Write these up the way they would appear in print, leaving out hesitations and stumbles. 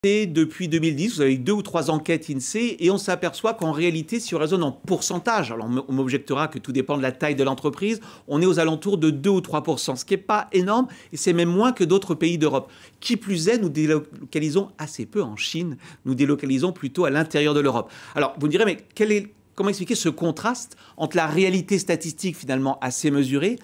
Depuis 2010, vous avez 2 ou 3 enquêtes INSEE et on s'aperçoit qu'en réalité, si on raisonne en pourcentage, alors on m'objectera que tout dépend de la taille de l'entreprise, on est aux alentours de 2 ou 3%, ce qui n'est pas énorme et c'est même moins que d'autres pays d'Europe. Qui plus est, nous délocalisons assez peu en Chine, nous délocalisons plutôt à l'intérieur de l'Europe. Alors vous me direz, mais comment expliquer ce contraste entre la réalité statistique finalement assez mesurée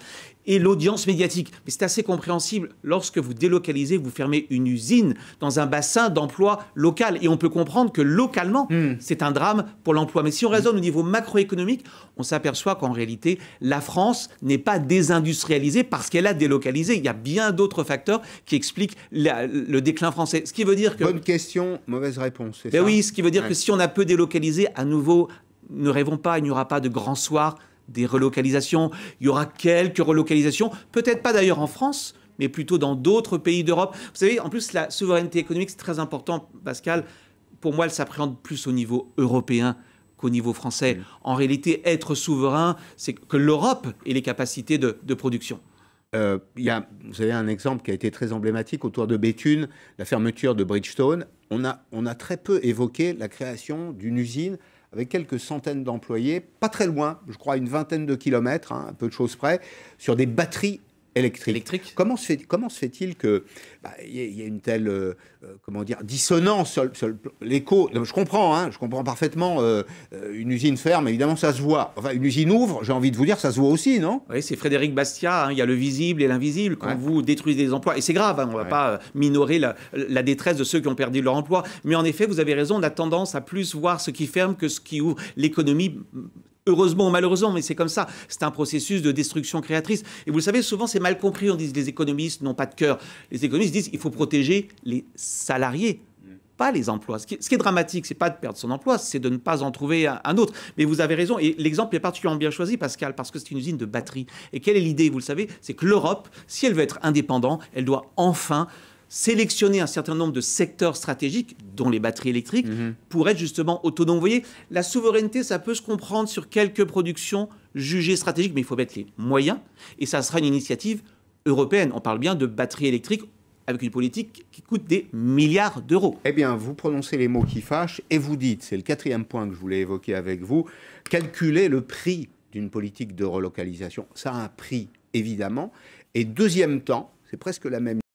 et l'audience médiatique? Mais c'est assez compréhensible. Lorsque vous délocalisez, vous fermez une usine dans un bassin d'emploi local. Et on peut comprendre que localement, c'est un drame pour l'emploi. Mais si on raisonne au niveau macroéconomique, on s'aperçoit qu'en réalité, la France n'est pas désindustrialisée parce qu'elle a délocalisé. Il y a bien d'autres facteurs qui expliquent le déclin français. Ce qui veut dire que... Bonne question, mauvaise réponse, c'est ça? Oui, ce qui veut dire que si on a peu délocalisé, à nouveau, ne rêvons pas, il n'y aura pas de grand soir des relocalisations. Il y aura quelques relocalisations, peut-être pas d'ailleurs en France, mais plutôt dans d'autres pays d'Europe. Vous savez, en plus, la souveraineté économique, c'est très important, Pascal. Pour moi, elle s'appréhende plus au niveau européen qu'au niveau français. En réalité, être souverain, c'est que l'Europe ait les capacités de production. Vous avez un exemple qui a été très emblématique autour de Béthune, la fermeture de Bridgestone. On a très peu évoqué la création d'une usine avec quelques centaines d'employés, pas très loin, je crois une vingtaine de kilomètres, hein, un peu de choses près, sur des batteries électriques. Comment se fait-il que y ait une telle comment dire, dissonance sur l'écho? Je comprends parfaitement, une usine ferme, évidemment ça se voit. Enfin, une usine ouvre, j'ai envie de vous dire, ça se voit aussi, non? Oui, c'est Frédéric Bastiat, hein, il y a le visible et l'invisible. Quand vous détruisez des emplois, et c'est grave, hein, on ne va pas minorer la détresse de ceux qui ont perdu leur emploi. Mais en effet, vous avez raison, on a tendance à plus voir ce qui ferme que ce qui ouvre. L'économie, heureusement ou malheureusement, mais c'est comme ça. C'est un processus de destruction créatrice. Et vous le savez, souvent, c'est mal compris. On dit que les économistes n'ont pas de cœur. Les économistes disent qu'il faut protéger les salariés, pas les emplois. Ce qui est dramatique, c'est pas de perdre son emploi, c'est de ne pas en trouver un autre. Mais vous avez raison. Et l'exemple est particulièrement bien choisi, Pascal, parce que c'est une usine de batterie. Et quelle est l'idée? Vous le savez, c'est que l'Europe, si elle veut être indépendante, elle doit enfin sélectionner un certain nombre de secteurs stratégiques, dont les batteries électriques, pour être justement autonomes. Vous voyez, la souveraineté, ça peut se comprendre sur quelques productions jugées stratégiques, mais il faut mettre les moyens, et ça sera une initiative européenne. On parle bien de batteries électriques avec une politique qui coûte des milliards d'euros. Eh bien, vous prononcez les mots qui fâchent, et vous dites, c'est le 4e point que je voulais évoquer avec vous, calculer le prix d'une politique de relocalisation. Ça a un prix, évidemment, et deuxième temps, c'est presque la même